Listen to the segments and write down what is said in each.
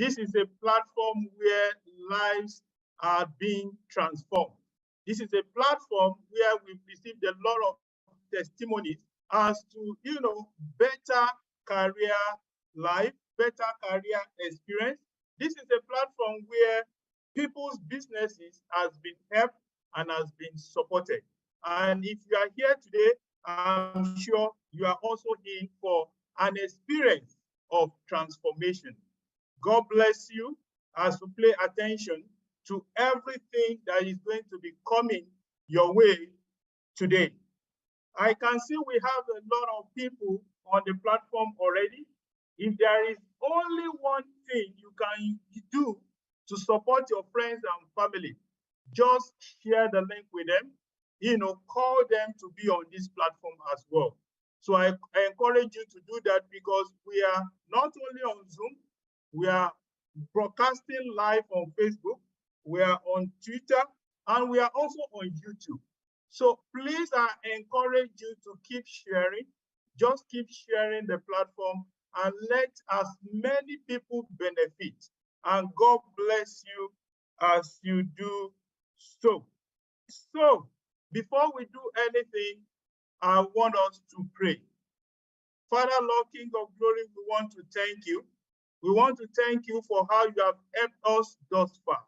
This is a platform where lives are being transformed. This is a platform where we've received a lot of testimonies as to, better career life, better career experience. This is a platform where people's businesses has been helped and has been supported. And if you are here today, I'm sure you are also in for an experience of transformation. God bless you as you pay attention to everything that is going to be coming your way today. I can see we have a lot of people on the platform already. If there is only one thing you can do to support your friends and family, just share the link with them, call them to be on this platform as well. So I encourage you to do that, because we are not only on Zoom, we are broadcasting live on Facebook, we are on Twitter, and we are also on YouTube. So please, I encourage you to keep sharing. Just keep sharing the platform and let as many people benefit. And God bless you as you do so. So before we do anything, I want us to pray. Father, Lord, King of glory, we want to thank you. We want to thank you for how you have helped us thus far.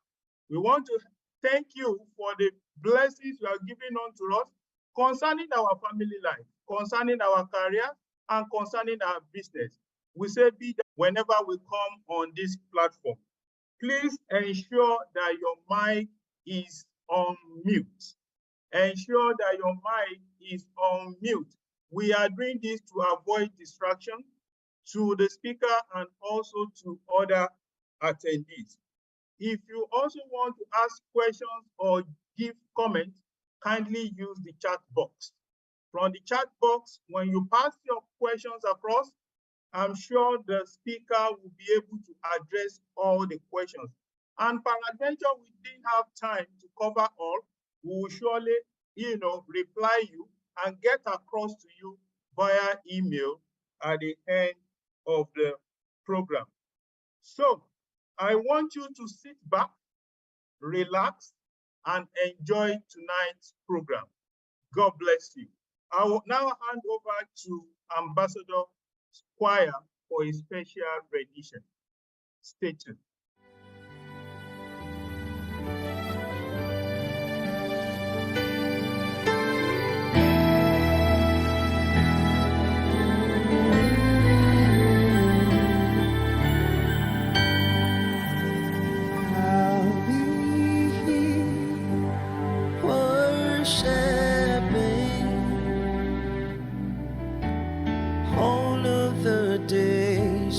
We want to thank you for the blessings you are giving unto us concerning our family life, concerning our career, and concerning our business. We say, be that whenever we come on this platform, please ensure that your mic is on mute. Ensure that your mic is on mute. We are doing this to avoid distraction to the speaker and also to other attendees. If you also want to ask questions or give comments, kindly use the chat box. From the chat box, when you pass your questions across, I'm sure the speaker will be able to address all the questions. And peradventure, we didn't have time to cover all, we will surely, reply you and get across to you via email at the end of the program. So I want you to sit back, relax, and enjoy tonight's program. God bless you. I will now hand over to Ambassador Squire for a special rendition. Stay tuned.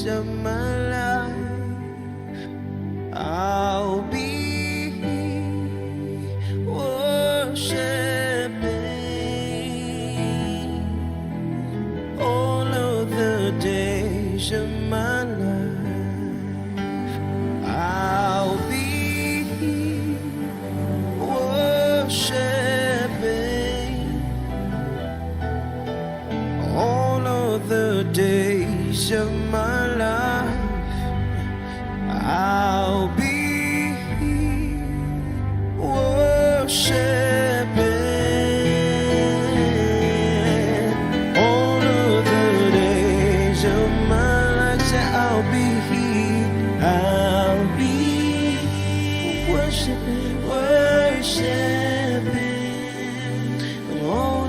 Of my life, I'll be worshiping all of the days of my life. I'll be worshiping all of the days of my life. I'll be worshiping all of the days of my life. Say, I'll be worshiping all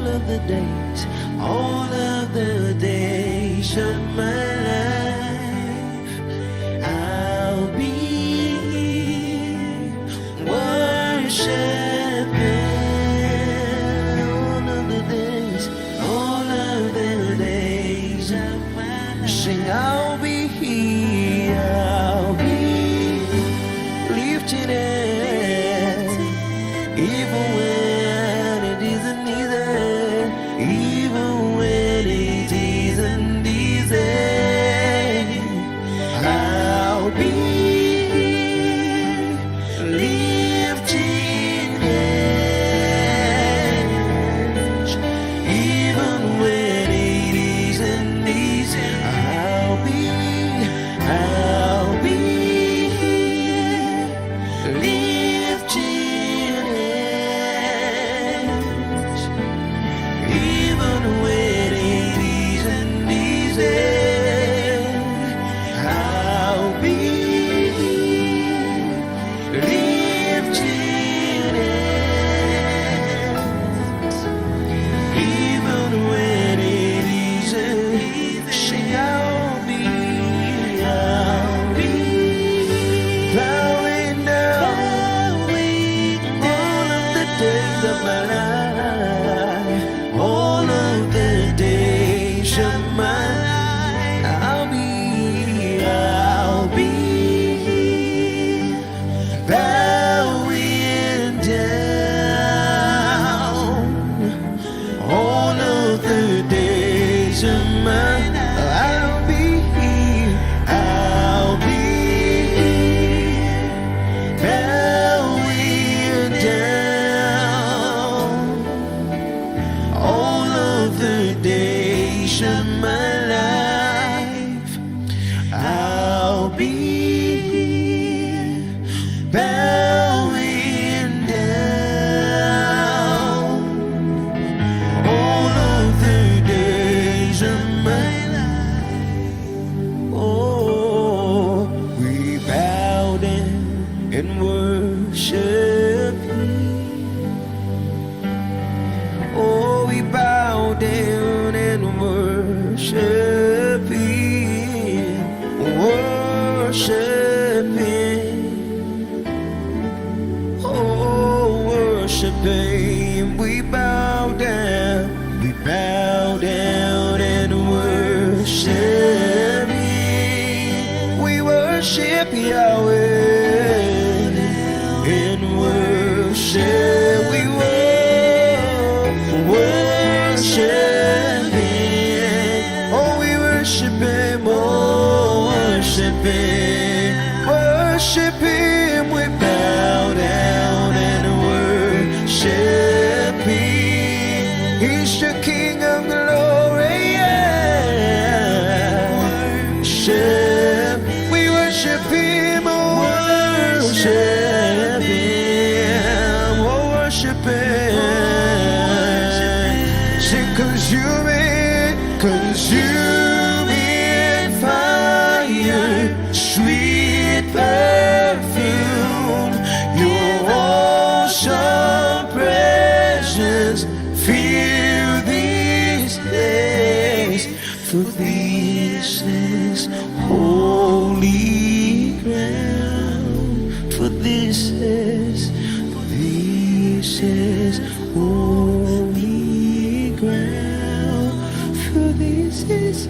of the days of my life. I'll be worshiping all of the days of my life. Sing, I'll be lifting it, even when it isn't easy, even when it isn't easy. days of my life, all of the days of my life, I'll be bowing down. All of the days of my life, I'll be bowing down. All of the days of my life, I'll be bowing down. All of the days of my life. Oh, we bow down and worship you. Oh, we bow down and worship you. Worship Him. Oh, worship Him. We bow down and worship Him. We worship Yahweh and worship. We worship Him. Oh, we worship Him. Oh, worship Him. Worship Him. We bow down and worship Him. He's the King of glory. Yeah. Worship. We worship Him. Oh, worship Him. Oh, worship Him. Sing consuming fire, sweet perfume, your awesome presence fill this place. For this is holy ground. For this is holy ground. For this is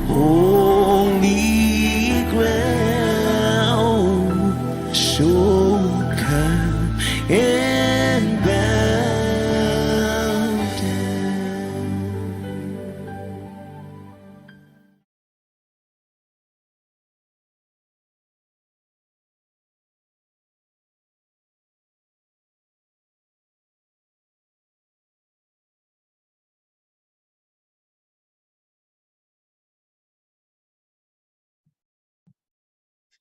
holy ground. So come and bow down.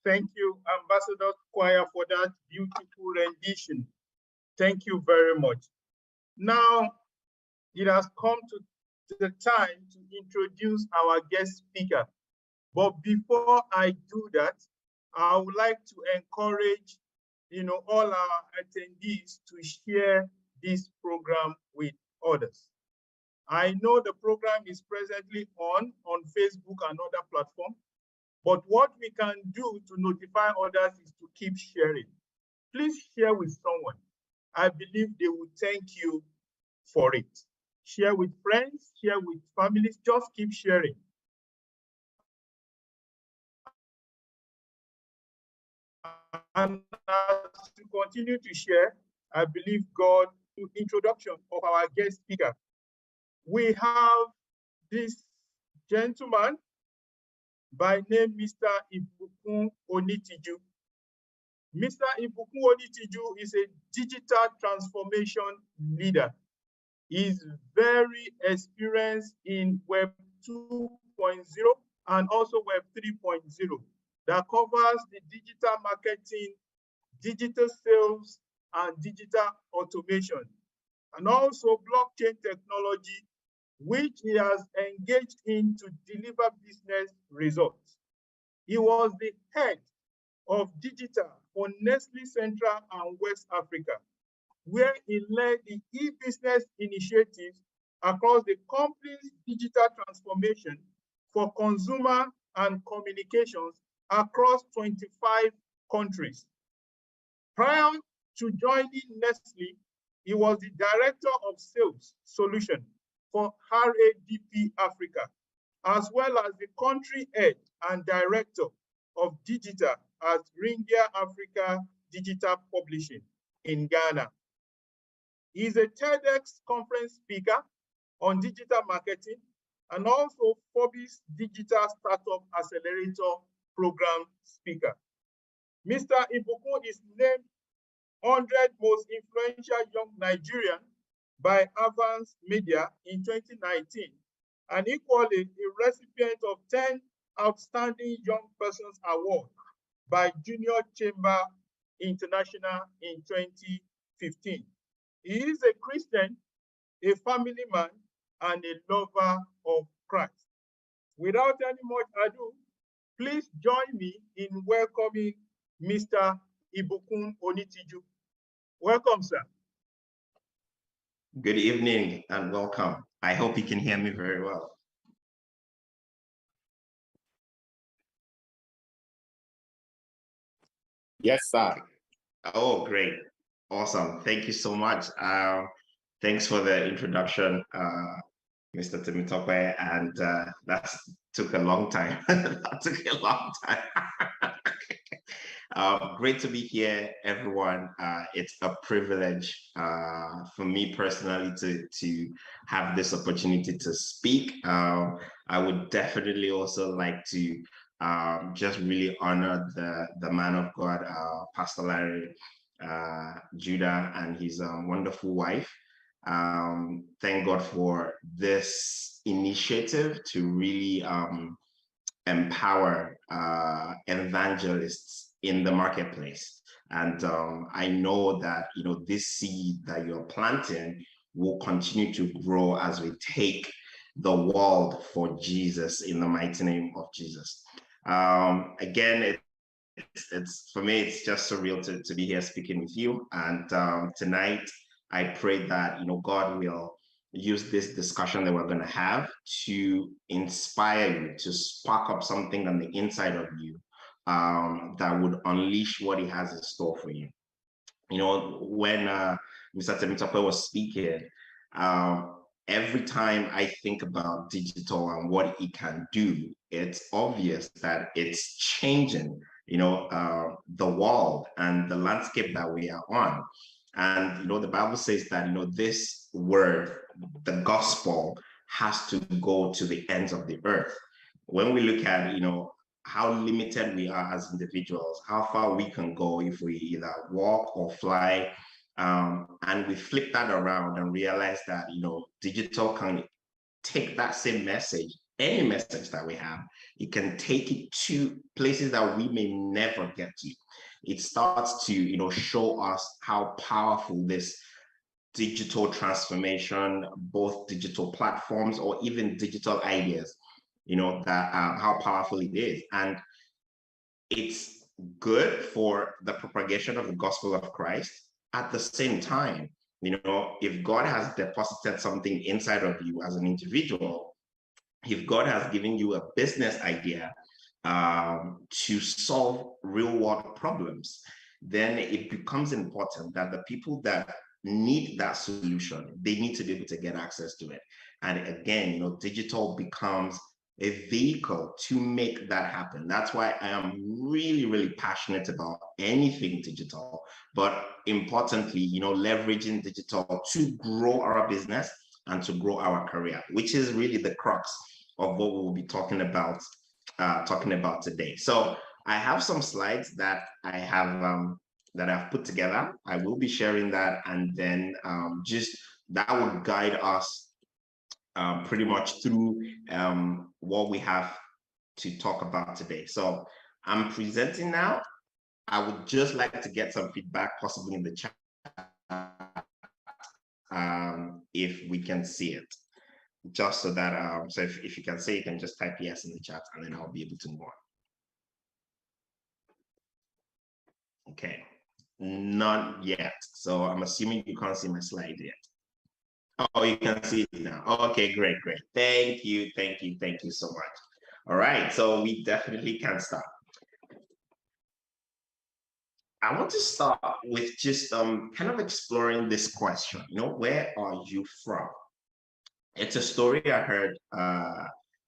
Thank you, Ambassador Choir, for that beautiful rendition. Thank you very much. Now, it has come to the time to introduce our guest speaker. But before I do that, I would like to encourage, all our attendees to share this program with others. I know the program is presently on Facebook and other platforms, but what we can do to notify others is to keep sharing. Please share with someone. I believe they will thank you for it. Share with friends, share with families, just keep sharing. And as we continue to share, I believe God, to introduction of our guest speaker. We have this gentleman by name Mr. Ibukun Onitiju. Mr. Ibukun Onitiju is a digital transformation leader. He's very experienced in Web 2.0 and also Web 3.0 that covers the digital marketing, digital sales, and digital automation, and also blockchain technology, which he has engaged in to deliver business results. He was the head of digital for Nestle Central and West Africa, where he led the e-business initiatives across the company's digital transformation for consumer and communications across 25 countries. Prior to joining Nestle, he was the Director of Sales Solution for RADP Africa, as well as the Country Head and Director of Digital at Ringia Africa Digital Publishing in Ghana. He is a TEDx conference speaker on digital marketing and also Forbes Digital Startup Accelerator Program speaker. Mr. Ibukun is named 100 most influential young Nigerian by Avance Media in 2019, and equally a recipient of 10 Outstanding Young Persons Award by Junior Chamber International in 2015. He is a Christian, a family man, and a lover of Christ. Without any much ado, please join me in welcoming Mr. Ibukun Onitiju. Welcome, sir. Good evening and welcome. I hope you can hear me very well. Yes, sir. Oh, great. Awesome. Thank you so much. Thanks for the introduction, Mr. Temitope, and that took a long time. That took a long time. Great to be here, everyone. It's a privilege for me personally to have this opportunity to speak. I would definitely also like to just really honor the man of God, Pastor Larry Judah, and his wonderful wife. Thank God for this initiative to really empower evangelists in the marketplace. And I know that this seed that you're planting will continue to grow as we take the world for Jesus in the mighty name of Jesus. Again, it's for me, it's just surreal to be here speaking with you. And tonight, I pray that God will use this discussion that we're going to have to inspire you, to spark up something on the inside of you that would unleash what he has in store for you. When Mr. Temitope was speaking, every time I think about digital and what it can do, it's obvious that it's changing, the world and the landscape that we are on. And, the Bible says that, this word, the gospel, has to go to the ends of the earth. When we look at, how limited we are as individuals, how far we can go if we either walk or fly, and we flip that around and realize that, digital can take that same message, any message that we have, it can take it to places that we may never get to. It starts to, show us how powerful this digital transformation, both digital platforms or even digital ideas, that how powerful it is. And it's good for the propagation of the gospel of Christ. At the same time, if God has deposited something inside of you as an individual, if God has given you a business idea to solve real world problems, then it becomes important that the people that need that solution, they need to be able to get access to it. And again, digital becomes a vehicle to make that happen. That's why I am really, really passionate about anything digital, but importantly, leveraging digital to grow our business and to grow our career, which is really the crux of what we will be talking about today. So I have some slides that I have that I've put together. I will be sharing that, and then just that would guide us pretty much through what we have to talk about today. So I'm presenting now. I would just like to get some feedback, possibly in the chat, if we can see it. Just so that, so if you can say, you can just type yes in the chat, and then I'll be able to move on. Okay, not yet. So I'm assuming you can't see my slide yet. Oh, you can see it now. Oh, okay, great. Thank you so much. All right, so we definitely can start. I want to start with just kind of exploring this question, where are you from? It's a story I heard,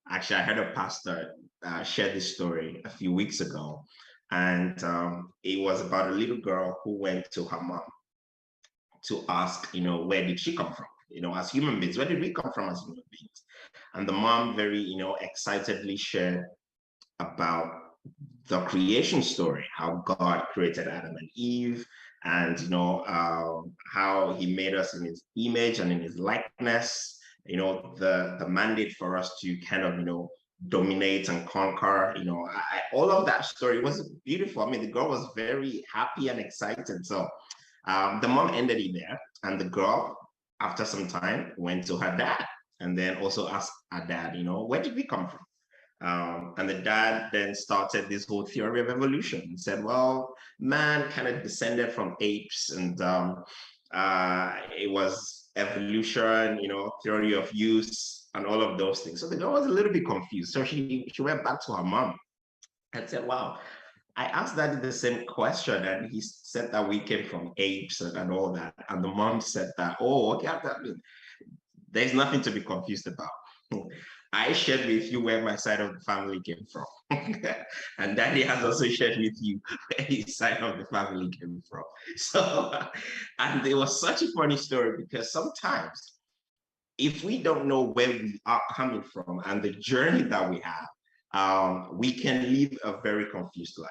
actually I heard a pastor share this story a few weeks ago. And it was about a little girl who went to her mom to ask, where did she come from? As human beings, where did we come from as human beings? And the mom very, excitedly shared about the creation story, how God created Adam and Eve, and how He made us in His image and in His likeness. The mandate for us to kind of dominate and conquer. All of that story was beautiful. I mean, the girl was very happy and excited. So the mom ended it there, and the girl, after some time, went to her dad and then also asked her dad, where did we come from? And the dad then started this whole theory of evolution and said, well, man kind of descended from apes, and it was evolution, theory of use and all of those things. So the girl was a little bit confused. So she went back to her mom and said, wow, I asked daddy the same question, and he said that we came from apes and all that. And the mom said that, oh, okay, there's nothing to be confused about. I shared with you where my side of the family came from. And daddy has also shared with you where his side of the family came from. So, and it was such a funny story, because sometimes if we don't know where we are coming from and the journey that we have, we can live a very confused life.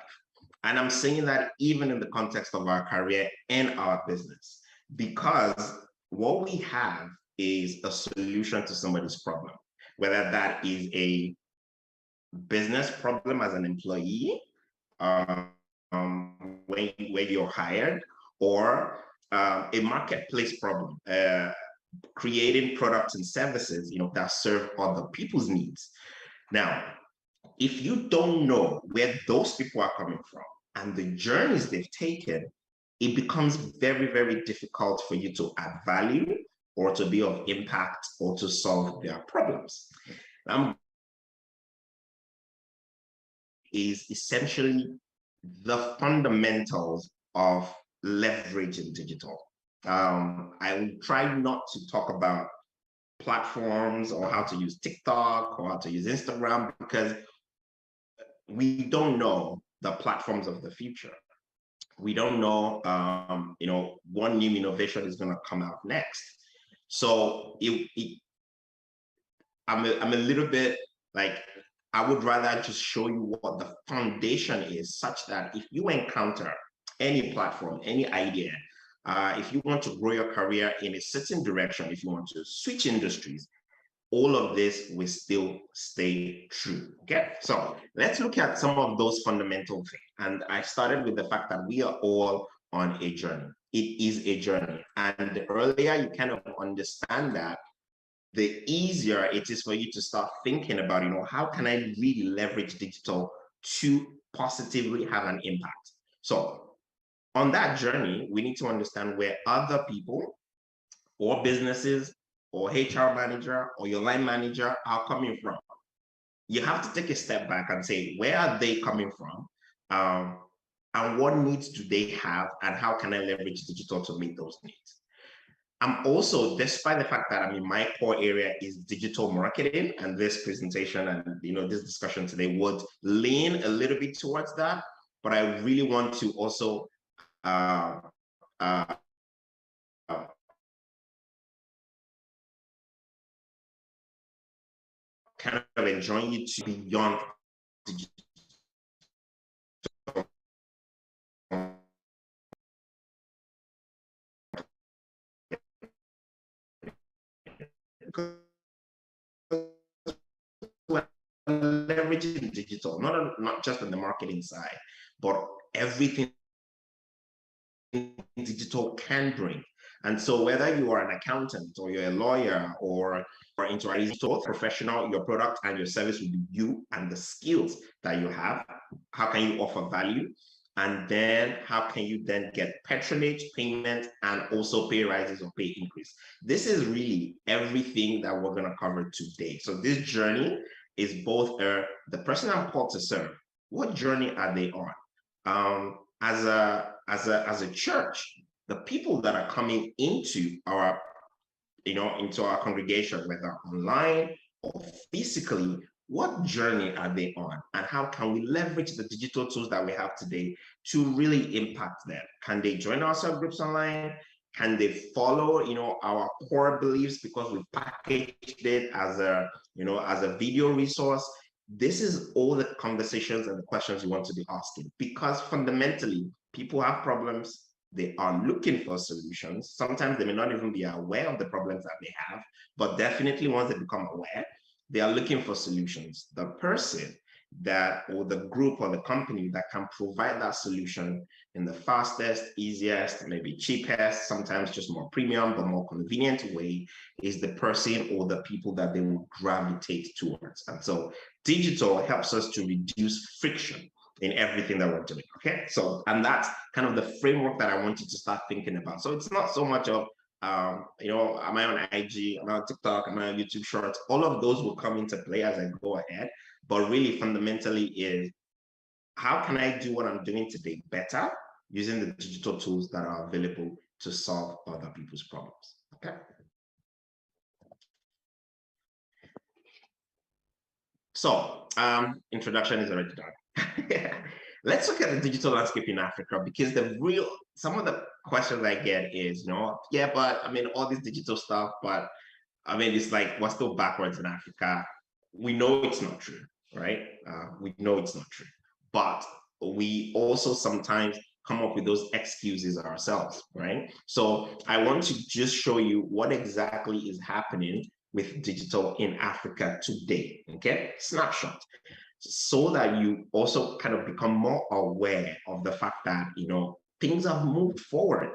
And I'm saying that even in the context of our career and our business, because what we have is a solution to somebody's problem, whether that is a business problem as an employee, when you're hired, or a marketplace problem, creating products and services, that serve other people's needs. Now, if you don't know where those people are coming from and the journeys they've taken, it becomes very, very difficult for you to add value or to be of impact or to solve their problems. Is essentially the fundamentals of leveraging digital. I will try not to talk about platforms or how to use TikTok or how to use Instagram, because we don't know the platforms of the future. We don't know, what new innovation is going to come out next. So I'm a little bit like, I would rather just show you what the foundation is, such that if you encounter any platform, any idea, if you want to grow your career in a certain direction, if you want to switch industries, all of this will still stay true. Okay, so let's look at some of those fundamental things. And I started with the fact that we are all on a journey. It is a journey. And the earlier you kind of understand that, the easier it is for you to start thinking about, how can I really leverage digital to positively have an impact? So on that journey, we need to understand where other people or businesses or HR manager or your line manager are coming from. You have to take a step back and say, where are they coming from? And what needs do they have? And how can I leverage digital to meet those needs? I'm also, despite the fact that my core area is digital marketing, and this presentation and this discussion today would lean a little bit towards that, but I really want to also kind of enjoin you to beyond digital. Leveraging digital, not just on the marketing side, but everything digital can bring. And so whether you are an accountant or you're a lawyer or into a digital professional, your product and your service will be you and the skills that you have. How can you offer value? And then how can you then get patronage, payment, and also pay rises or pay increase? This is really everything that we're going to cover today. So this journey is both the person I'm called to serve. What journey are they on? as a church, the people that are coming into our into our congregation, whether online or physically, what journey are they on, and how can we leverage the digital tools that we have today to really impact them? Can they join our subgroups online? Can they follow our core beliefs because we packaged it as a video resource? This is all the conversations and the questions you want to be asking, because fundamentally people have problems. They are looking for solutions. Sometimes they may not even be aware of the problems that they have, but definitely once they become aware, they are looking for solutions. The person that, or the group or the company that can provide that solution in the fastest, easiest, maybe cheapest, sometimes just more premium, but more convenient way, is the person or the people that they will gravitate towards. And so digital helps us to reduce friction in everything that we're doing. Okay, so, and that's kind of the framework that I want you to start thinking about. So it's not so much of am I on IG, am I on TikTok, am I on YouTube Shorts? All of those will come into play as I go ahead, but really fundamentally is, how can I do what I'm doing today better using the digital tools that are available to solve other people's problems? Okay. So introduction is already done. Let's look at the digital landscape in Africa, because some of the questions I get is, yeah, but I mean, all this digital stuff, but I mean, it's like, we're still backwards in Africa. We know it's not true, right? We know it's not true, but we also sometimes come up with those excuses ourselves, right? So I want to just show you what exactly is happening with digital in Africa today, okay? Snapshot. So that you also kind of become more aware of the fact that, things have moved forward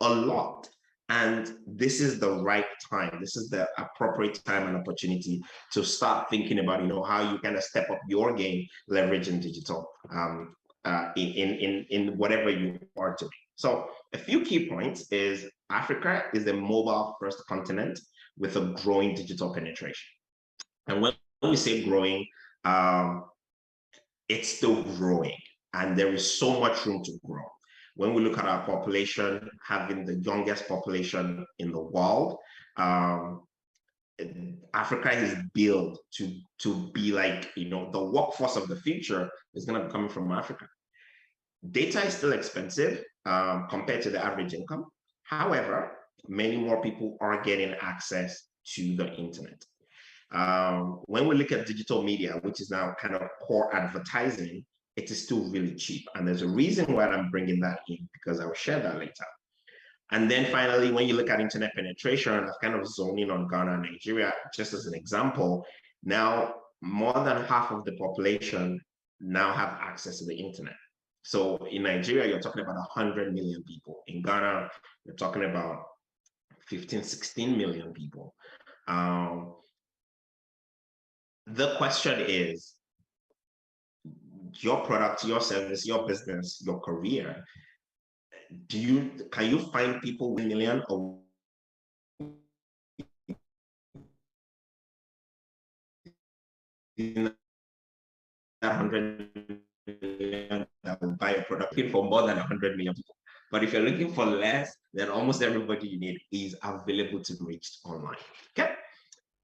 a lot. And this is the right time. This is the appropriate time and opportunity to start thinking about, how you kind of step up your game, leveraging digital in whatever you are doing. So a few key points is Africa is a mobile first continent with a growing digital penetration. And when we say growing, it's still growing, and there is so much room to grow. When we look at our population, having the youngest population in the world, Africa is built to be like, the workforce of the future is going to be coming from Africa. Data is still expensive compared to the average income. However, many more people are getting access to the internet. When we look at digital media, which is now kind of core advertising, it is still really cheap. And there's a reason why I'm bringing that in, because I will share that later. And then finally, when you look at internet penetration, I've kind of zoned in on Ghana and Nigeria, just as an example. Now, more than half of the population now have access to the internet. So in Nigeria, you're talking about 100 million people. In Ghana, you're talking about 15, 16 million people. The question is, your product, your service, your business, your career, can you find people 1 million or that 100 million that will buy a product for more than 100 million people? But if you're looking for less, then almost everybody you need is available to be reached online. Okay,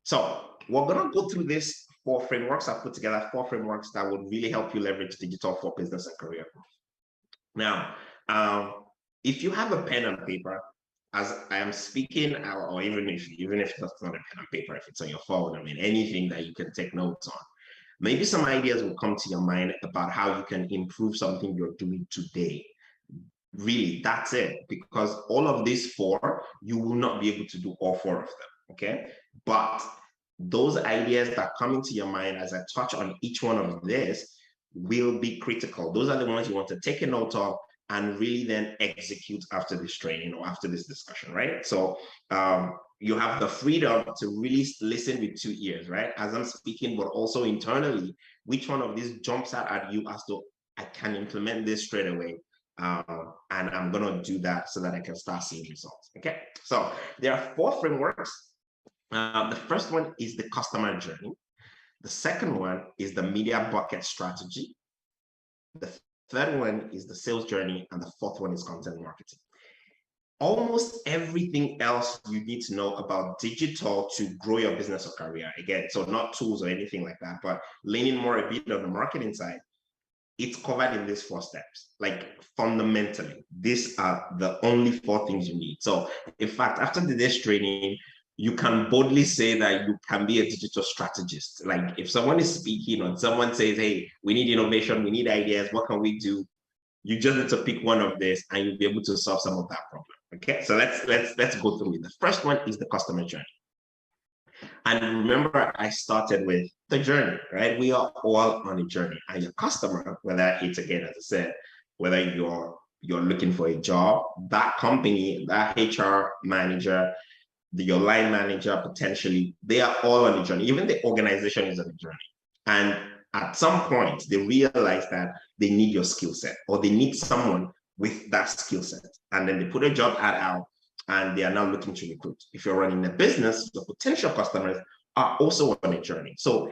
so we're gonna go through this 4 frameworks. I've put together 4 frameworks that would really help you leverage digital for business and career growth. Now, if you have a pen and paper, as I am speaking, or even if that's not a pen and paper, if it's on your phone, I mean, anything that you can take notes on, maybe some ideas will come to your mind about how you can improve something you're doing today. Really, that's it, because all of these 4, you will not be able to do all 4 of them, okay? But those ideas that come into your mind as I touch on each one of this will be critical. Those are the ones you want to take a note of and really then execute after this training or after this discussion, right? So you have the freedom to really listen with 2 ears, right? As I'm speaking, but also internally, which one of these jumps out at you as to, I can implement this straight away. And I'm going to do that so that I can start seeing results. Okay, so there are 4 frameworks. The first one is the customer journey. The second one is the media bucket strategy. The third one is the sales journey, and the fourth one is content marketing. Almost everything else you need to know about digital to grow your business or career, again, so not tools or anything like that, but leaning more a bit on the marketing side, it's covered in these 4 steps. Like fundamentally, these are the only 4 things you need. So in fact, after this training, you can boldly say that you can be a digital strategist. Like if someone is speaking or someone says, hey, we need innovation, we need ideas, what can we do? You just need to pick one of this and you'll be able to solve some of that problem. Okay, so let's go through it. The first one is the customer journey. And remember, I started with the journey, right? We are all on a journey, and your customer, whether it's, again, as I said, whether you're looking for a job, that company, that HR manager, your line manager, potentially, they are all on a journey. Even the organization is on a journey. And at some point, they realize that they need your skill set, or they need someone with that skill set. And then they put a job ad out, and they are now looking to recruit. If you're running a business, the potential customers are also on a journey. So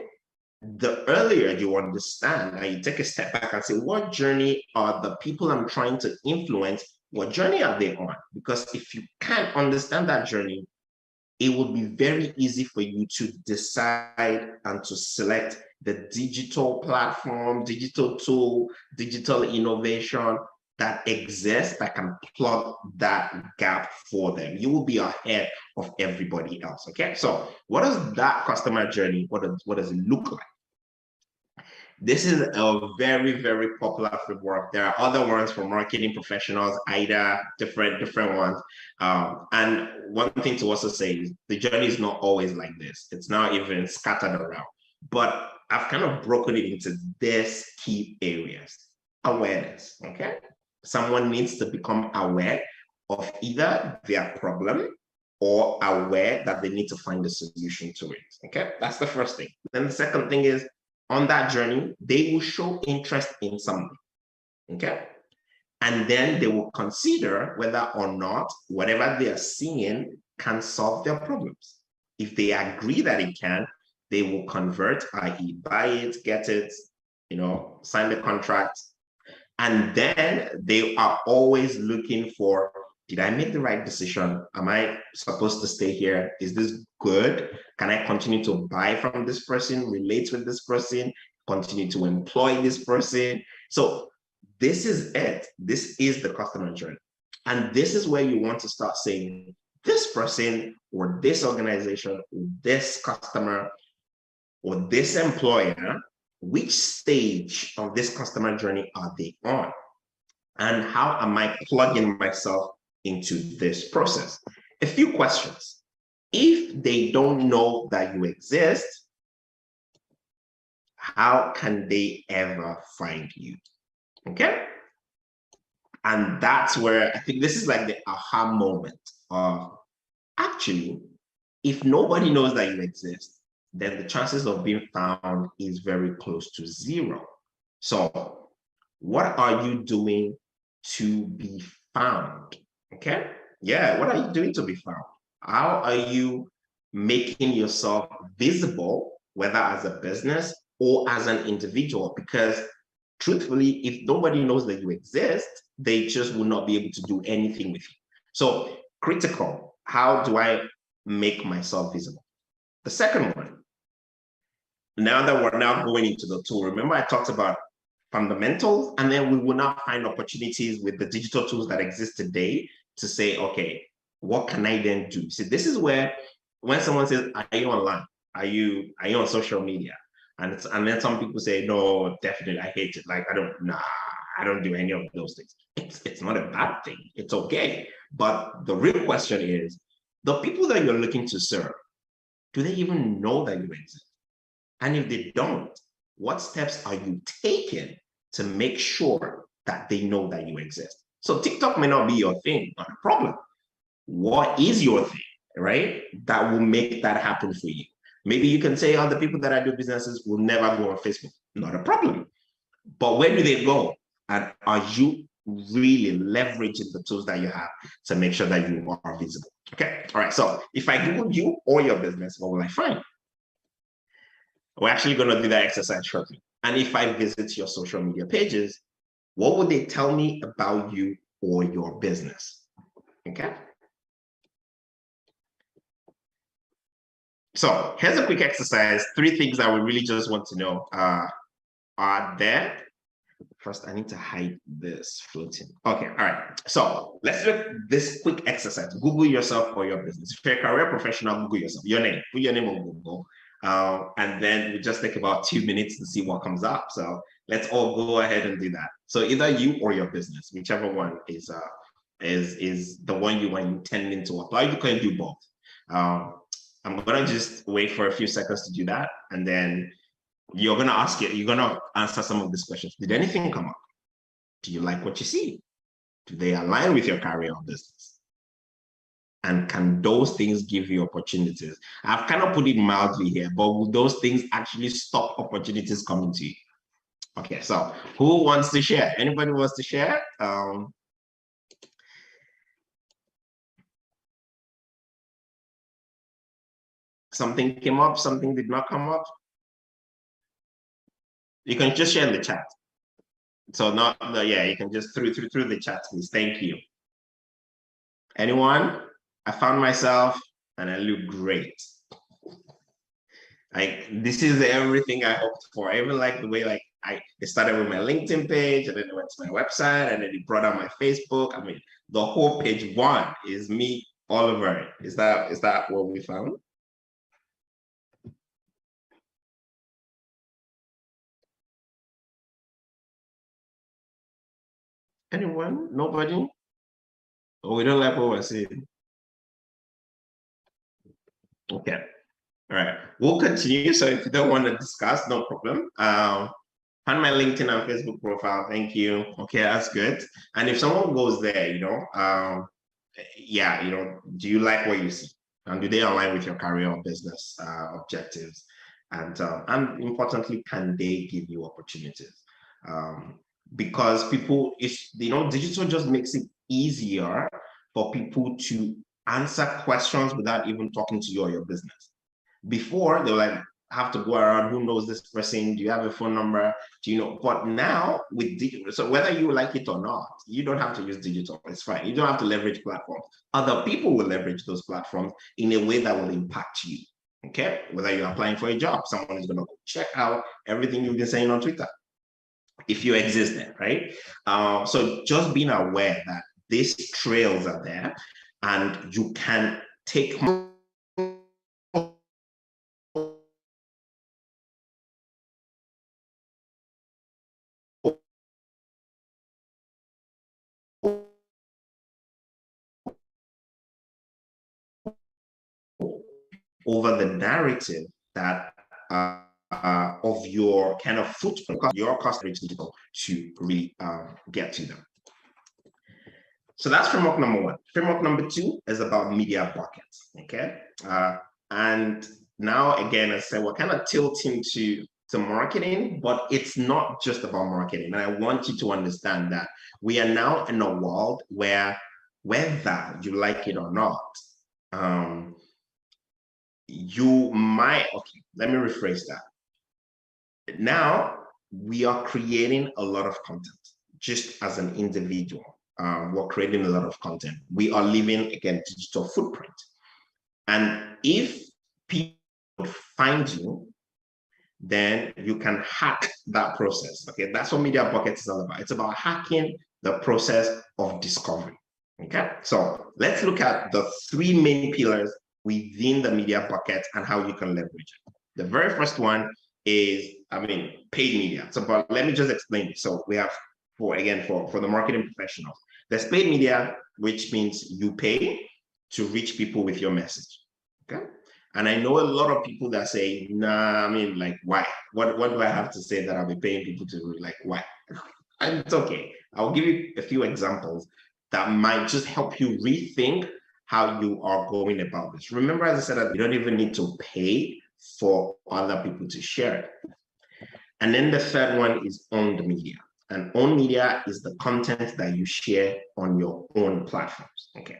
the earlier you understand and you take a step back and say, what journey are the people I'm trying to influence? What journey are they on? Because if you can't understand that journey, it will be very easy for you to decide and to select the digital platform, digital tool, digital innovation that exists that can plug that gap for them. You will be ahead of everybody else. Okay, so what does that customer journey, what does it look like? This is a very, very popular framework. There are other ones for marketing professionals, either different ones. And one thing to also say is the journey is not always like this. It's not even scattered around. But I've kind of broken it into these key areas. Awareness, okay? Someone needs to become aware of either their problem or aware that they need to find a solution to it, okay? That's the first thing. Then the second thing is, on that journey, they will show interest in something, okay? And then they will consider whether or not whatever they are seeing can solve their problems. If they agree that it can, they will convert, i.e. buy it, get it, sign the contract. And then they are always looking for, did I make the right decision? Am I supposed to stay here? Is this good? Can I continue to buy from this person, relate with this person, continue to employ this person? So this is it. This is the customer journey. And this is where you want to start saying, this person or this organization, or this customer or this employer, which stage of this customer journey are they on? And how am I plugging myself into this process? A few questions. If they don't know that you exist, how can they ever find you? Okay? And that's where I think this is like the aha moment of, actually, if nobody knows that you exist, then the chances of being found is very close to 0. So what are you doing to be found? Okay? Yeah, what are you doing to be found? How are you making yourself visible, whether as a business or as an individual? Because truthfully, if nobody knows that you exist, they just will not be able to do anything with you. So critical, how do I make myself visible? The second one, now that we're now going into the tool, remember I talked about fundamentals, and then we will now find opportunities with the digital tools that exist today to say, okay, what can I then do? See, this is where when someone says, are you online? Are you on social media? And then some people say, no, definitely, I hate it. Like, I don't do any of those things. It's not a bad thing. It's okay. But the real question is, the people that you're looking to serve, do they even know that you exist? And if they don't, what steps are you taking to make sure that they know that you exist? So TikTok may not be your thing, not a problem. What is your thing, right? That will make that happen for you. Maybe you can say, the people that I do businesses will never go on Facebook. Not a problem. But where do they go? And are you really leveraging the tools that you have to make sure that you are visible? Okay. All right. So if I Google you or your business, what will I find? We're actually going to do that exercise shortly. And if I visit your social media pages, What would they tell me about you or your business? Okay. So here's a quick exercise. 3 things I would really just want to know are there. First, I need to hide this floating. Okay, all right. So let's do this quick exercise. Google yourself or your business. If you're a career professional, Google yourself. Your name. Put your name on Google. And then we just take about 2 minutes to see what comes up. So let's all go ahead and do that. So either you or your business, whichever one is the one you are intending to apply. You can do both. I'm gonna just wait for a few seconds to do that, and then you're gonna answer some of these questions. Did anything come up? Do you like what you see? Do they align with your career or business? And can those things give you opportunities? I've kind of put it mildly here, but will those things actually stop opportunities coming to you? Okay, so who wants to share? Anybody wants to share? Something came up, something did not come up. You can just share in the chat. So yeah, you can just through the chat, please. Thank you. Anyone? I found myself and I look great. This is everything I hoped for. I even like the way it started with my LinkedIn page, and then it went to my website, and then it brought out my Facebook. I mean, the whole page 1 is me all over it. Is that what we found? Anyone? Nobody? Oh, we don't like what we're seeing. Okay. All right. We'll continue. So if you don't want to discuss, no problem. Find my LinkedIn and Facebook profile. Thank you. Okay, that's good. And if someone goes there, yeah, do you like what you see? And do they align with your career or business objectives? And importantly, can they give you opportunities? Because people, digital just makes it easier for people to answer questions without even talking to you or your business. Before, they'll have to go around, who knows this person? Do you have a phone number? Do you know? But now with digital, so whether you like it or not, you don't have to use digital. It's fine. You don't have to leverage platforms. Other people will leverage those platforms in a way that will impact you. Okay? Whether you're applying for a job, someone is going to check out everything you've been saying on Twitter, if you exist there, right? So just being aware that these trails are there and you can take over the narrative that of your kind of footprint, your customer digital, to really get to them. So that's framework number 1. Framework number 2 is about media buckets. Okay, and now again, as I said, we're kind of tilting to marketing, but it's not just about marketing. And I want you to understand that we are now in a world where, whether you like it or not, you might, okay, let me rephrase that. Now, we are creating a lot of content, just as an individual. We're creating a lot of content. We are leaving, again, digital footprint. And if people find you, then you can hack that process. Okay, that's what Media Bucket is all about. It's about hacking the process of discovery. Okay, so let's look at the 3 main pillars within the Media Bucket and how you can leverage it. The very first one is, paid media. So, but let me just explain it. So we have, for the marketing professionals, there's paid media, which means you pay to reach people with your message. Okay. And I know a lot of people that say, nah, why? What do I have to say that I'll be paying people to, why? And it's okay. I'll give you a few examples that might just help you rethink how you are going about this. Remember, as I said, that you don't even need to pay for other people to share it. And then the third one is owned media. And owned media is the content that you share on your own platforms. Okay.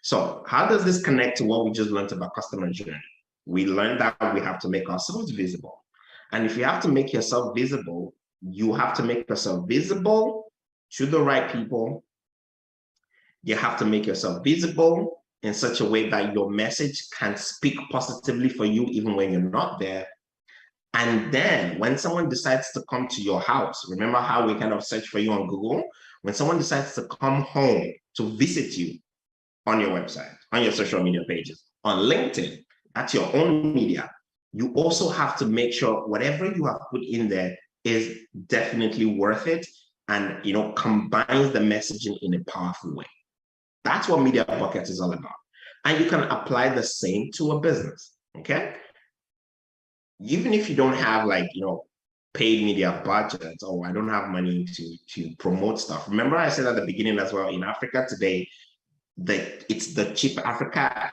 So how does this connect to what we just learned about customer journey? We learned that we have to make ourselves visible. And if you have to make yourself visible, you have to make yourself visible to the right people. You have to make yourself visible in such a way that your message can speak positively for you even when you're not there. And then when someone decides to come to your house, remember how we kind of search for you on Google? When someone decides to come home to visit you on your website, on your social media pages, on LinkedIn, that's your own media, you also have to make sure whatever you have put in there is definitely worth it and, you know, combines the messaging in a powerful way. That's what Media Bucket is all about. And you can apply the same to a business, okay? Even if you don't have, like, you know, paid media budgets, or I don't have money to promote stuff. Remember I said at the beginning as well, in Africa today, it's the cheap Africa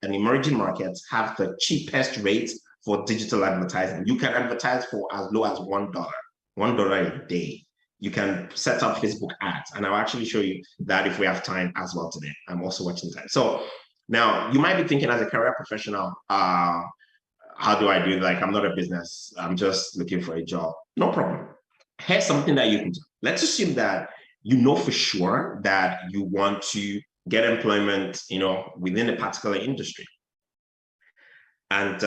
and emerging markets have the cheapest rates for digital advertising. You can advertise for as low as $1 a day. You can set up Facebook ads, and I'll actually show you that if we have time as well today. I'm also watching time. So now you might be thinking, as a career professional, how do I do it? Like, I'm not a business, I'm just looking for a job. No problem. Here's something that you can do. Let's assume that you know for sure that you want to get employment, you know, within a particular industry. And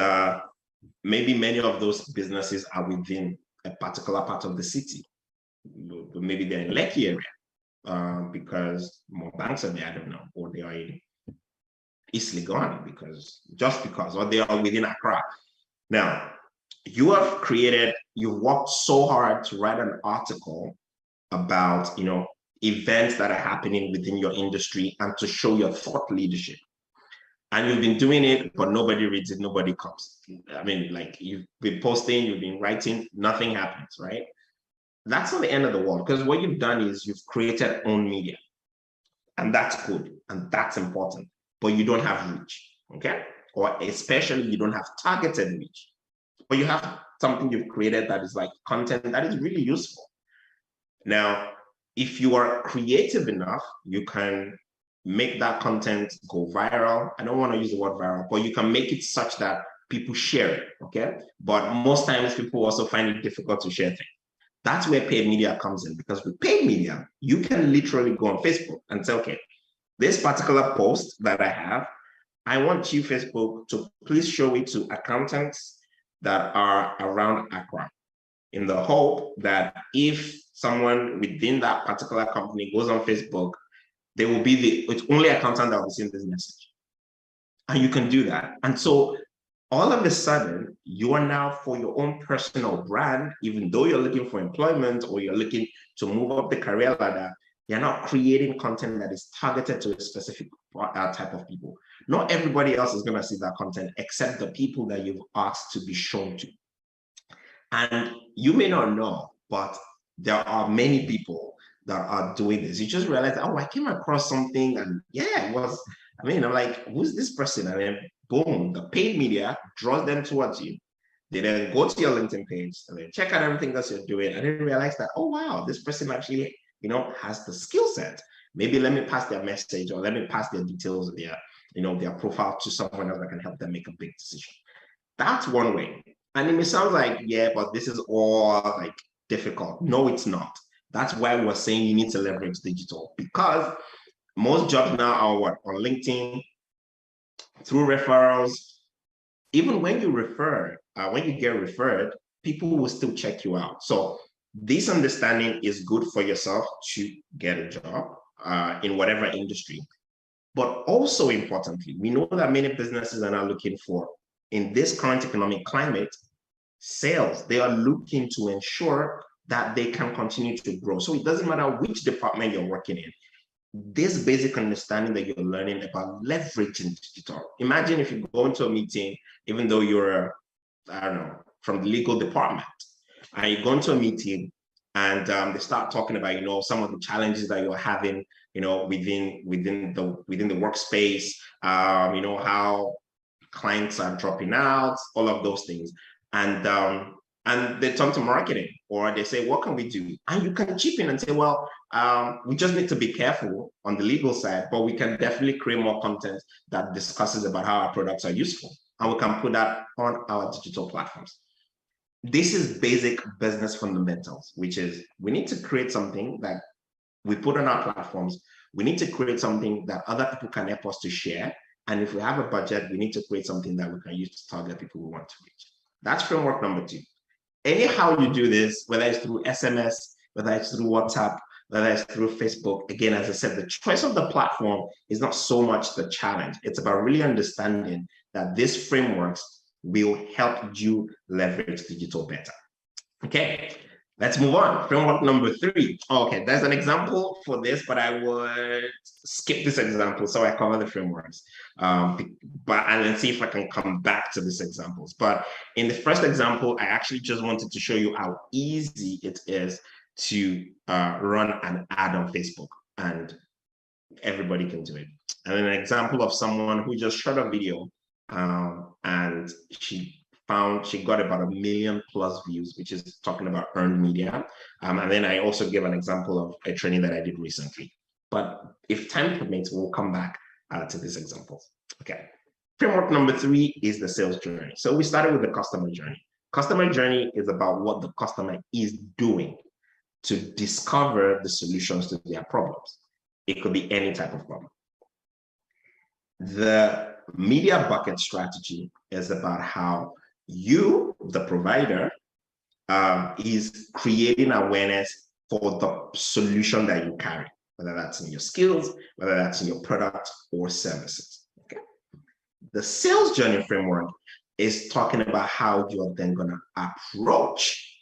maybe many of those businesses are within a particular part of the city. Maybe they're in Lekki area because more banks are there, I don't know, or they are in East Legon because, or they are within Accra. Now, you've worked so hard to write an article about, you know, events that are happening within your industry and to show your thought leadership. And you've been doing it, but nobody reads it, nobody comes. I mean, like, you've been posting, you've been writing, nothing happens, right? That's not the end of the world, because what you've done is you've created own media. And that's good, and that's important, but you don't have reach, okay? Or especially you don't have targeted reach, but you have something you've created that is like content that is really useful. Now, if you are creative enough, you can make that content go viral. I don't want to use the word viral, but you can make it such that people share it, okay? But most times people also find it difficult to share things. That's where paid media comes in, because with paid media, you can literally go on Facebook and say, okay, this particular post that I have, I want you, Facebook, to please show it to accountants that are around Accra, in the hope that if someone within that particular company goes on Facebook, they will be it's only accountant that will see this message. And you can do that. And so all of a sudden, you are now, for your own personal brand, even though you're looking for employment or you're looking to move up the career ladder, you're not creating content that is targeted to a specific type of people. Not everybody else is going to see that content except the people that you've asked to be shown to. And you may not know, but there are many people that are doing this. You just realize, oh, I came across something, and yeah, it was, I mean, I'm like, who's this person? And then boom, the paid media draws them towards you. They then go to your LinkedIn page and they check out everything else you're doing, and then realize that, oh wow, this person actually, you know, has the skill set. Maybe let me pass their message, or let me pass their details, their, you know, their profile to someone else that can help them make a big decision. That's one way. And it may sound like, yeah, but this is all like difficult. No, it's not. That's why we're saying you need to leverage digital, because most jobs now are what? On LinkedIn, through referrals. Even when you refer, when you get referred, people will still check you out. So this understanding is good for yourself to get a job in whatever industry. But also importantly, we know that many businesses are now looking for, in this current economic climate, sales. They are looking to ensure that they can continue to grow. So it doesn't matter which department you're working in. This basic understanding that you're learning about leveraging digital. Imagine if you go into a meeting, even though you're, I don't know, from the legal department, and you go into a meeting and they start talking about, you know, some of the challenges that you're having, you know, within the workspace, you know, how clients are dropping out, all of those things. And they turn to marketing, or they say, what can we do? And you can chip in and say, well, we just need to be careful on the legal side, but we can definitely create more content that discusses about how our products are useful. And we can put that on our digital platforms. this is basic business fundamentals, which is we need to create something that we put on our platforms. We need to create something that other people can help us to share. And if we have a budget, we need to create something that we can use to target people we want to reach. That's framework number 2. Anyhow you do this, whether it's through SMS, whether it's through WhatsApp, whether it's through Facebook, again, as I said, the choice of the platform is not so much the challenge. It's about really understanding that these frameworks will help you leverage digital better. Okay, let's move on. Framework number 3. Okay, there's an example for this, but I would skip this example so I cover the frameworks. And then see if I can come back to these examples. But in the first example, I actually just wanted to show you how easy it is to run an ad on Facebook, and everybody can do it. And an example of someone who just shot a video and she got about 1 million+ views, which is talking about earned media. And then I also gave an example of a training that I did recently. But if time permits, we'll come back to these examples. Okay. Framework number 3 is the sales journey. So we started with the customer journey. Customer journey is about what the customer is doing to discover the solutions to their problems. It could be any type of problem. The media bucket strategy is about how you, the provider, is creating awareness for the solution that you carry, whether that's in your skills, whether that's in your product or services. Okay. The sales journey framework is talking about how you're then going to approach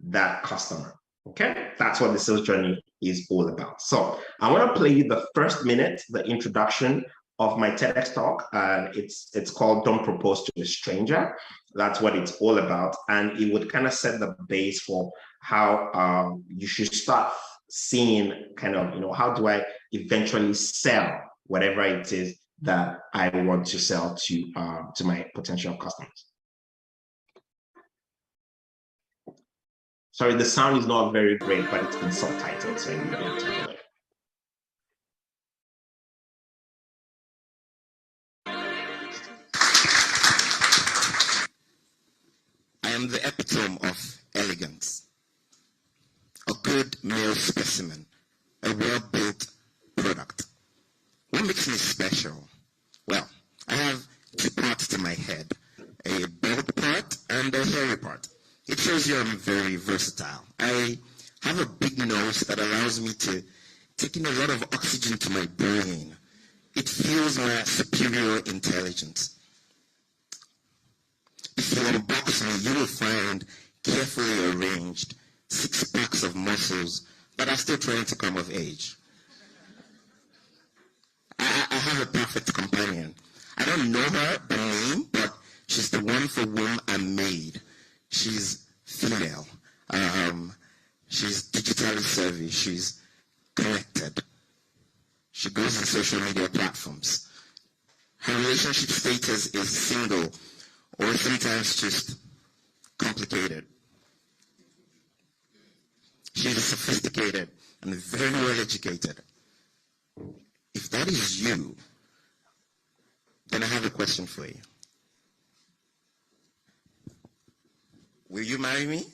that customer. Okay, that's what the sales journey is all about. So I want to play you the first minute, the introduction of my TEDx talk. It's called "Don't Propose to a Stranger." That's what it's all about, and it would kind of set the base for how you should start seeing kind of, how do I eventually sell whatever it is that I want to sell to my potential customers. Sorry, the sound is not very great, but it's been subtitled, so you'll be able to hear it. I am the epitome of elegance. A good male specimen, a well-built product. What makes me special? Well, I have 2 parts to my head, a bald part and a hairy part. It shows you I'm very versatile. I have a big nose that allows me to take in a lot of oxygen to my brain. It fuels my superior intelligence. If you unbox me, you will find carefully arranged 6 packs of muscles that are still trying to come of age. I have a perfect companion. I don't know her by name, but she's the one for whom I'm made. She's female. She's digitally savvy. She's connected. She goes on social media platforms. Her relationship status is single, or sometimes just complicated. She's sophisticated and very well educated. If that is you, then I have a question for you. Will you marry me?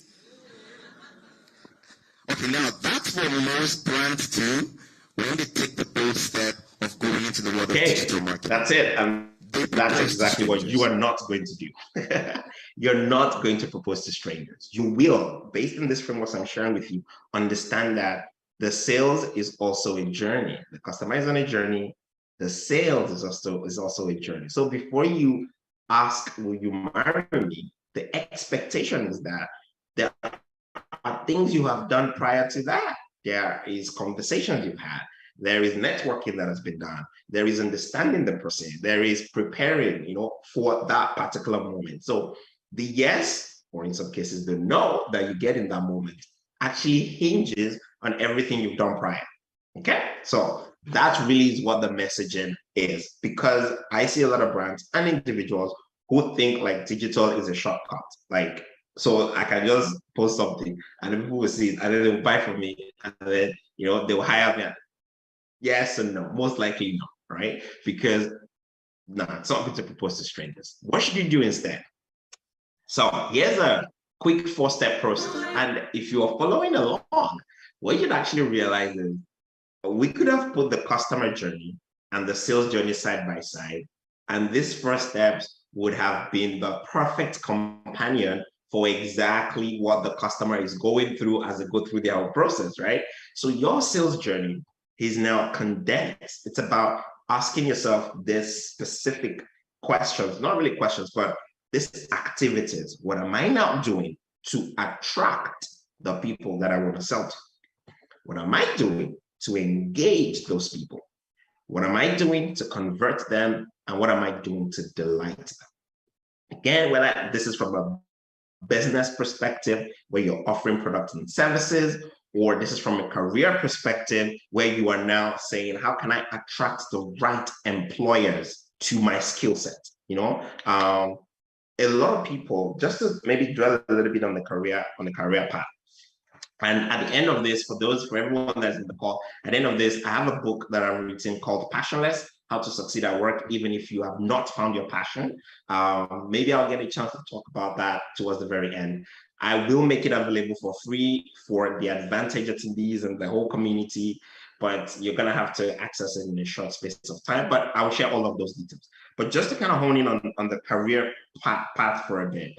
Okay, now that's what most brands do when they take the bold step of going into the world of digital marketing. That's it. That's exactly what you are not going to do. You're not going to propose to strangers. You will, based on this framework I'm sharing with you, understand that the sales is also a journey. The customer is on a journey. The sales is also a journey. So before you ask, will you marry me? The expectation is that there are things you have done prior to that. There is conversations you've had. There is networking that has been done. There is understanding the person. There is preparing, for that particular moment. So the yes, or in some cases the no that you get in that moment actually hinges on everything you've done prior. Okay, so that really is what the messaging is, because I see a lot of brands and individuals who think like digital is a shortcut. Like, so I can just post something and then people will see it and then they'll buy from me and then, they'll hire me. Yes and no, most likely no, right? Because it's not going to propose to strangers. What should you do instead? So here's a quick 4-step process. And if you are following along, what you'd actually realize is we could have put the customer journey and the sales journey side by side. And these first steps would have been the perfect companion for exactly what the customer is going through as they go through their whole process, right? So your sales journey is now condensed. It's about asking yourself this specific questions, not really questions, but these activities. What am I now doing to attract the people that I want to sell to? What am I doing to engage those people? What am I doing to convert them? And what am I doing to delight them? Again, whether this is from a business perspective where you're offering products and services, or this is from a career perspective where you are now saying, how can I attract the right employers to my skill set? You know, a lot of people, just to maybe dwell a little bit on the career path. And at the end of this, for everyone that's in the call, at the end of this, I have a book that I'm written called Passionless: How to Succeed at Work, even if you have not found your passion. Maybe I'll get a chance to talk about that towards the very end. I will make it available for free for the Advantage attendees and the whole community, but you're gonna have to access it in a short space of time, but I'll share all of those details. But just to kind of hone in on the career path for a bit,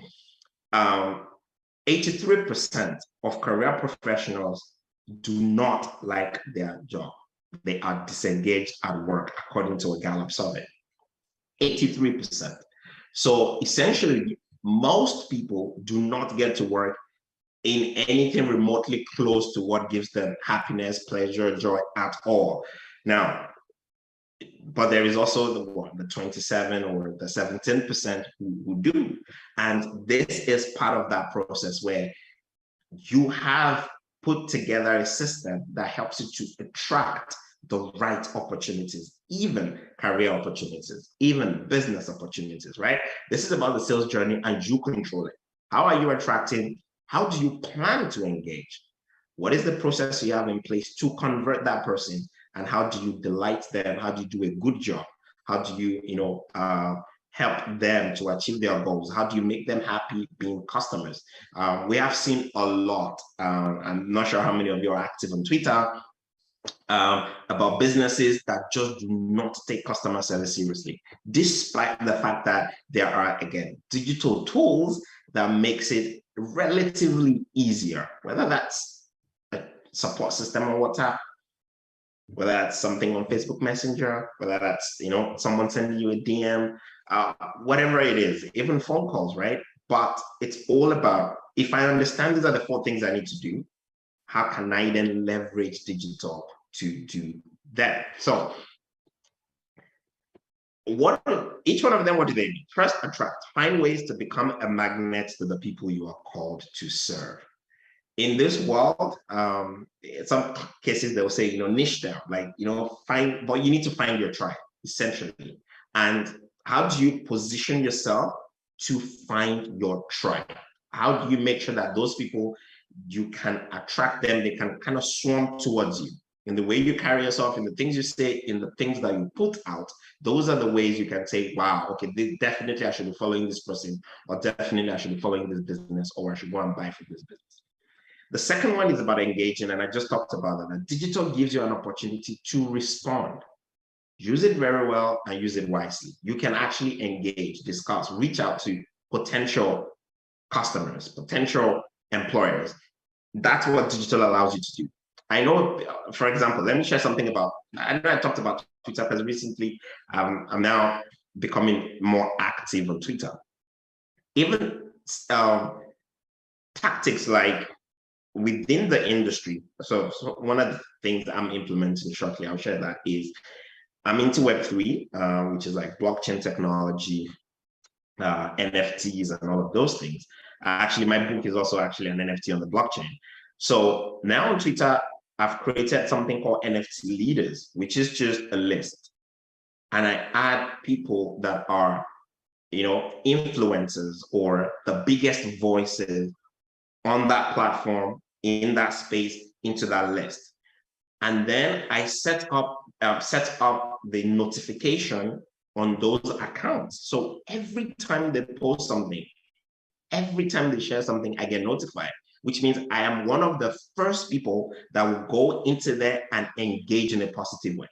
83% of career professionals do not like their job. They are disengaged at work, according to a Gallup survey. 83%. So essentially, most people do not get to work in anything remotely close to what gives them happiness, pleasure, joy at all. Now, but there is also the 27 or the 17% who do. And this is part of that process where you have put together a system that helps you to attract the right opportunities, even career opportunities, even business opportunities, right? This is about the sales journey and you control it. How are you attracting? How do you plan to engage? What is the process you have in place to convert that person? And how do you delight them? How do you do a good job? How do you, help them to achieve their goals? How do you make them happy being customers? We have seen a lot. I'm not sure how many of you are active on Twitter about businesses that just do not take customer service seriously, despite the fact that there are, again, digital tools that makes it relatively easier, whether that's a support system on WhatsApp, whether that's something on Facebook Messenger, whether that's, someone sending you a DM, whatever it is, even phone calls, right? But it's all about, if I understand these are the 4 things I need to do, how can I then leverage digital to do that? So each one of them, what do they do? First, attract. Find ways to become a magnet to the people you are called to serve. In this world, in some cases they'll say, niche down, but you need to find your tribe, essentially. And how do you position yourself to find your tribe? How do you make sure that those people, you can attract them, they can kind of swarm towards you? In the way you carry yourself, in the things you say, in the things that you put out, those are the ways you can say, wow, okay, definitely I should be following this person, or definitely I should be following this business, or I should go and buy from this business. The second one is about engaging, and I just talked about that. Digital gives you an opportunity to respond. Use it very well and use it wisely. You can actually engage, discuss, reach out to potential customers, potential employers. That's what digital allows you to do. I know, for example, let me share something about, I know I talked about Twitter because recently I'm now becoming more active on Twitter. Even tactics like within the industry. So one of the things I'm implementing shortly, I'll share that, is I'm into Web3, which is like blockchain technology, NFTs and all of those things. Actually, my book is also actually an NFT on the blockchain. So now on Twitter, I've created something called NFT leaders, which is just a list. And I add people that are, influencers or the biggest voices on that platform, in that space, into that list. And then I set up the notification on those accounts. So every time they post something, every time they share something, I get notified, which means I am one of the first people that will go into there and engage in a positive way.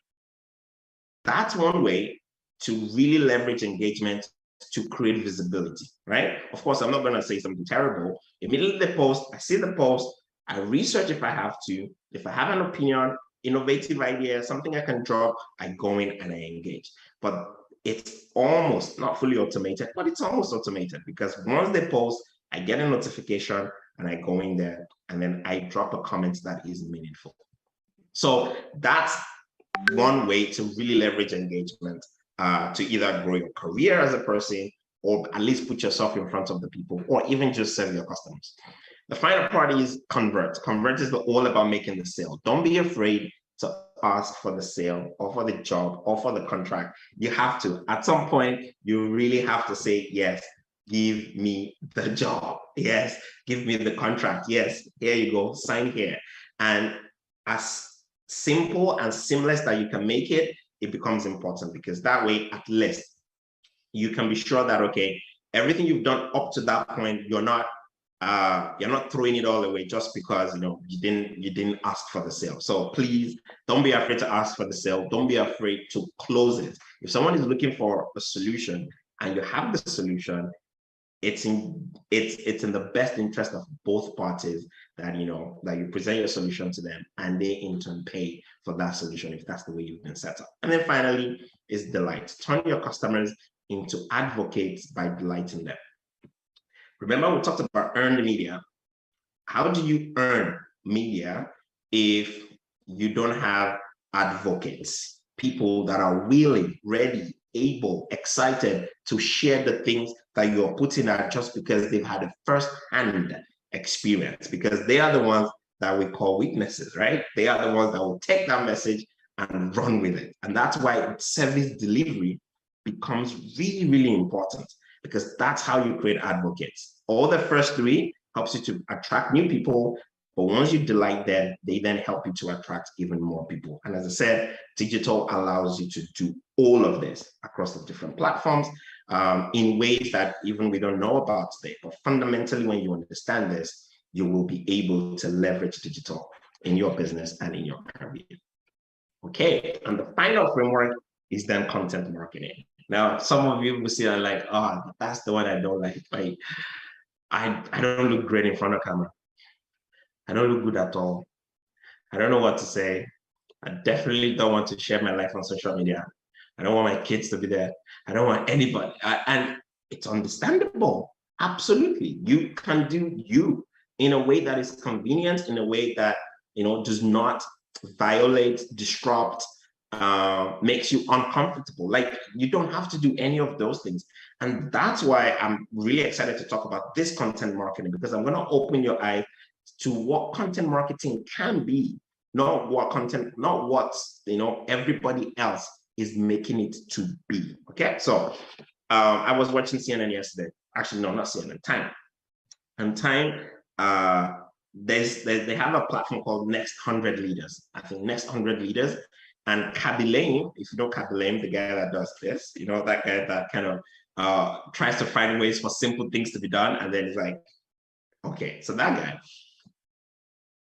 That's one way to really leverage engagement to create visibility, right? Of course, I'm not going to say something terrible. Immediately the post, I see the post, I research if I have to. If I have an opinion, innovative idea, something I can drop, I go in and I engage. But it's almost not fully automated, but it's almost automated, because once they post, I get a notification and I go in there and then I drop a comment that is meaningful. So that's one way to really leverage engagement to either grow your career as a person, or at least put yourself in front of the people, or even just serve your customers. The final part is convert. Convert is all about making the sale. Don't be afraid to ask for the sale or for the job or for the contract. You have to. At some point, you really have to say, yes, give me the job. Yes, give me the contract. Yes, here you go, sign here. And as simple and seamless that you can make it, it becomes important, because that way, at least, you can be sure that, okay, everything you've done up to that point, you're not throwing it all away just because you didn't ask for the sale. So please don't be afraid to ask for the sale. Don't be afraid to close it. If someone is looking for a solution and you have the solution, it's in the best interest of both parties that that you present your solution to them, and they in turn pay for that solution if that's the way you've been set up. And then finally is delight. Turn your customers into advocates by delighting them. Remember, we talked about earned media. How do you earn media if you don't have advocates, people that are willing, ready, able, excited to share the things that you're putting out just because they've had a first-hand experience, because they are the ones that we call witnesses, right? They are the ones that will take that message and run with it. And that's why service delivery becomes really, really important, because that's how you create advocates. All the first three helps you to attract new people, but once you delight them, they then help you to attract even more people. And as I said, digital allows you to do all of this across the different platforms in ways that even we don't know about today. But fundamentally, when you understand this, you will be able to leverage digital in your business and in your career. Okay, and the final framework is then content marketing. Now, some of you will see like, oh, that's the one I don't like. I don't look great in front of camera. I don't look good at all. I don't know what to say. I definitely don't want to share my life on social media. I don't want my kids to be there. I don't want anybody. And it's understandable. Absolutely. You can do you in a way that is convenient, in a way that does not violate, disrupt, makes you uncomfortable. Like, you don't have to do any of those things. And that's why I'm really excited to talk about this content marketing, because I'm going to open your eye to what content marketing can be, not what everybody else is making it to be. Okay, so I was watching CNN yesterday. Actually, no, not CNN, Time. And Time, they have a platform called Next 100 Leaders. I think Next 100 Leaders. And Khaby Lame, if you know Khaby Lame, the guy that does this, that guy that kind of tries to find ways for simple things to be done, and then he's like, okay, so that guy,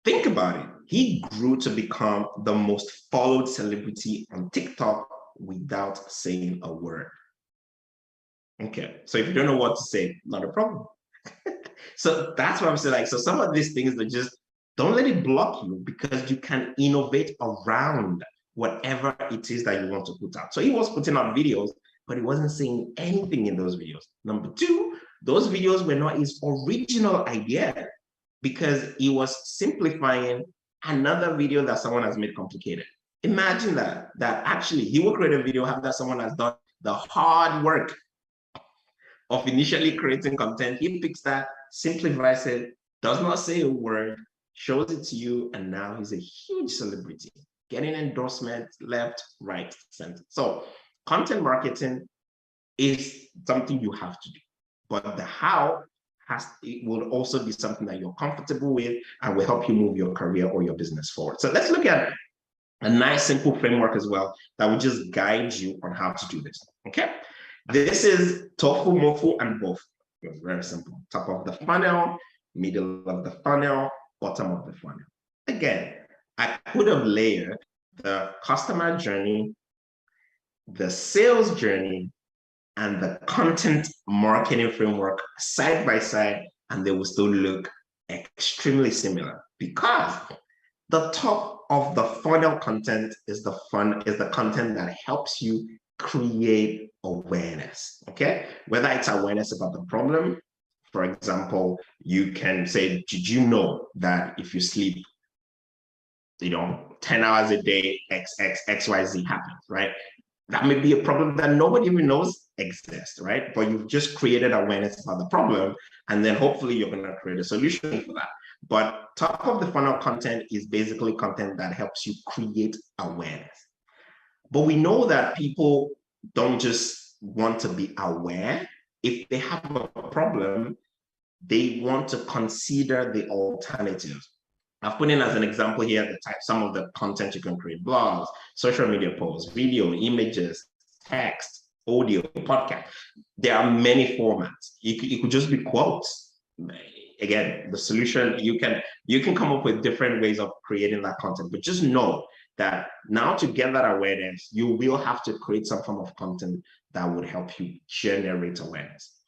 think about it. He grew to become the most followed celebrity on TikTok without saying a word. Okay, so if you don't know what to say, not a problem. So that's what I'm saying. Like, so some of these things that just don't let it block you, because you can innovate around whatever it is that you want to put out. So he was putting out videos, but he wasn't saying anything in those videos. Number two, those videos were not his original idea, because he was simplifying another video that someone has made complicated. Imagine that actually he will create a video after someone has done the hard work of initially creating content. He picks that, simplifies it, does not say a word, shows it to you, and now he's a huge celebrity, getting endorsements left, right, center. So content marketing is something you have to do, but the how it will also be something that you're comfortable with and will help you move your career or your business forward. So let's look at a nice simple framework as well that will just guide you on how to do this. Okay, this is Tofu, Mofu, and Bofu. It was very simple. Top of the funnel, middle of the funnel, bottom of the funnel. Again, I could have layered the customer journey, the sales journey, and the content marketing framework side by side, and they will still look extremely similar, because the top of the funnel content is the content that helps you create awareness. Okay, whether it's awareness about the problem. For example, you can say, did you know that if you sleep 10 hours a day, XYZ happens, right? That may be a problem that nobody even knows exists, right? But you've just created awareness about the problem, and then hopefully you're going to create a solution for that. But top of the funnel content is basically content that helps you create awareness. But we know that people don't just want to be aware. If they have a problem, they want to consider the alternatives. I've put in as an example here some of the content you can create: blogs, social media posts, video, images, text, audio, podcast. There are many formats. It could just be quotes. Again, the solution, you can come up with different ways of creating that content, but just know that now to get that awareness, you will have to create some form of content that would help you generate awareness.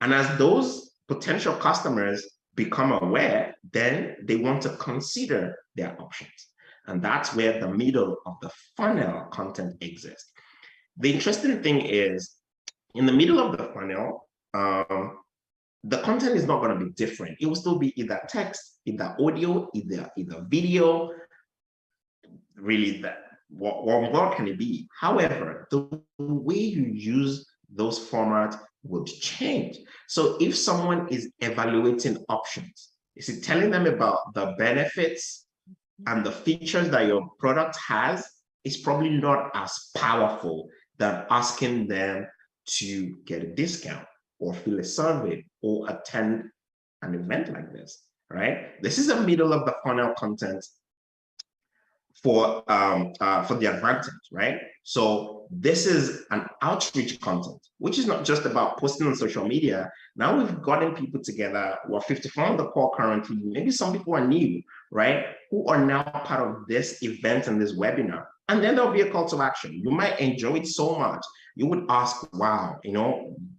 And as those potential customers become aware, then they want to consider their options. And that's where the middle of the funnel content exists. The interesting thing is, in the middle of the funnel, the content is not going to be different. It will still be either text, either audio, either video. Really, what more can it be? However, the way you use those formats would change. So if someone is evaluating options, is it telling them about the benefits and the features that your product has? It's probably not as powerful than asking them to get a discount or fill a survey or attend an event like this, right? This is a middle of the funnel content for the advantage, right? So this is an outreach content, which is not just about posting on social media. Now we've gotten people together who are 54 on the call currently. Maybe some people are new, right? Who are now part of this event and this webinar. And then there'll be a call to action. You might enjoy it so much. You would ask, wow,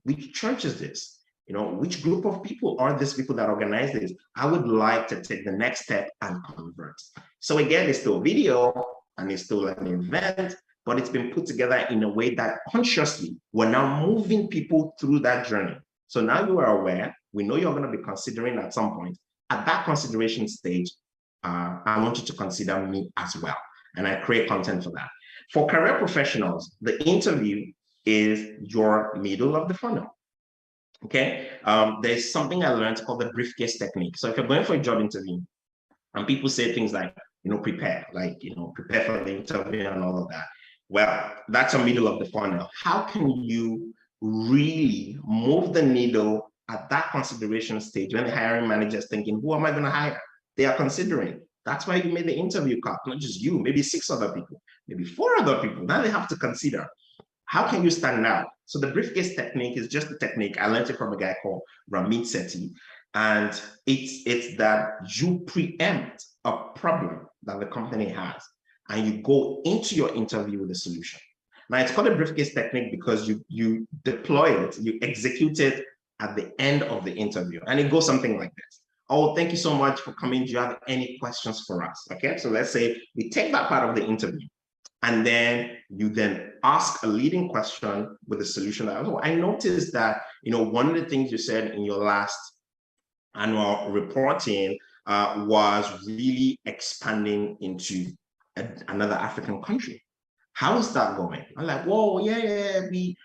which church is this? Which group of people are these people that organize this? I would like to take the next step and convert. So again, it's still video and it's still an event, but it's been put together in a way that consciously we're now moving people through that journey. So now you are aware, we know you're going to be considering at some point. At that consideration stage, I want you to consider me as well. And I create content for that. For career professionals, the interview is your middle of the funnel. Okay, there's something I learned called the briefcase technique. So if you're going for a job interview and people say things like, prepare, prepare for the interview and all of that. Well, that's a middle of the funnel. How can you really move the needle at that consideration stage when the hiring manager is thinking, who am I going to hire? They are considering. That's why you made the interview cut, not just you, maybe 6 other people, maybe 4 other people. Now they have to consider. How can you stand out? So the briefcase technique is just a technique. I learned it from a guy called Ramit Sethi. And it's that you preempt a problem that the company has and you go into your interview with a solution. Now it's called a briefcase technique because you deploy it, you execute it at the end of the interview. And it goes something like this. Oh, thank you so much for coming. Do you have any questions for us? Okay, so let's say we take that part of the interview. And then you then ask a leading question with a solution. I noticed that, one of the things you said in your last annual reporting was really expanding into another African country. How is that going? I'm like, whoa, yeah,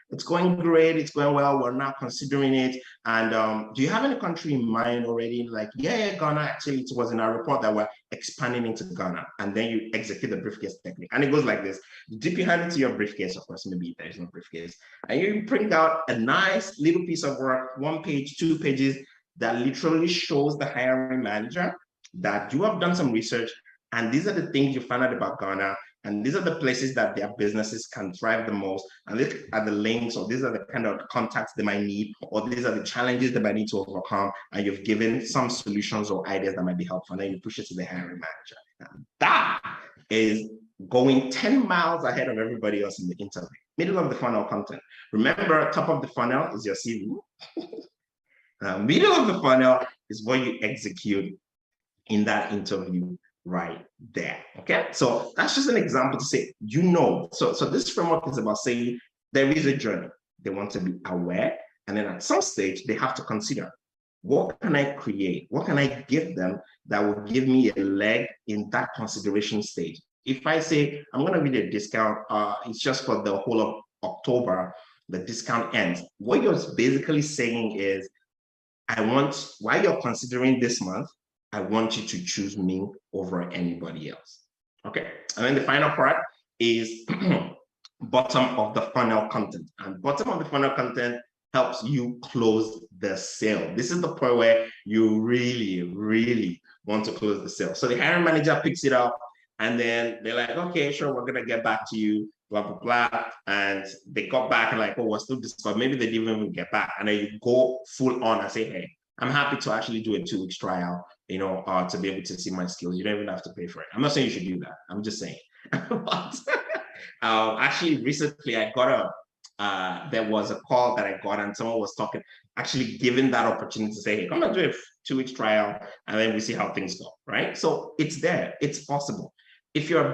it's going great. It's going well. We're now considering it. And do you have any country in mind already? Like, yeah, Ghana. Actually, it was in our report that we're expanding into Ghana. And then you execute the briefcase technique. And it goes like this. You dip your hand into your briefcase. Of course, maybe there is no briefcase. And you print out a nice little piece of work, 1 page, 2 pages, that literally shows the hiring manager that you have done some research. And these are the things you found out about Ghana. And these are the places that their businesses can thrive the most. And these are the links, or these are the kind of contacts they might need, or these are the challenges they might need to overcome. And you've given some solutions or ideas that might be helpful. And then you push it to the hiring manager. And that is going 10 miles ahead of everybody else in the interview. Middle of the funnel content. Remember, top of the funnel is your CV. Middle of the funnel is what you execute in that interview right there. Okay, so that's just an example to say, so this framework is about saying there is a journey. They want to be aware, and then at some stage they have to consider, what can I create? What can I give them that will give me a leg in that consideration stage? If I say I'm going to read a discount, it's just for the whole of October, the discount ends. What you're basically saying is, while you're considering this month, I want you to choose me over anybody else. Okay. And then the final part is bottom of the funnel content. And bottom of the funnel content helps you close the sale. This is the point where you really, really want to close the sale. So the hiring manager picks it up, and then they're like, okay, sure, we're going to get back to you, blah, blah, blah. And they got back and like, oh, we're still discussing. Maybe they didn't even get back. And then you go full on and say, hey, I'm happy to actually do a 2 weeks trial, to be able to see my skills. You don't even have to pay for it. I'm not saying you should do that. I'm just saying. But actually, recently I got there was a call that I got, and someone was talking, actually giving that opportunity to say, hey, come and do a 2 weeks trial, and then we see how things go, right? So it's there. It's possible. If you're a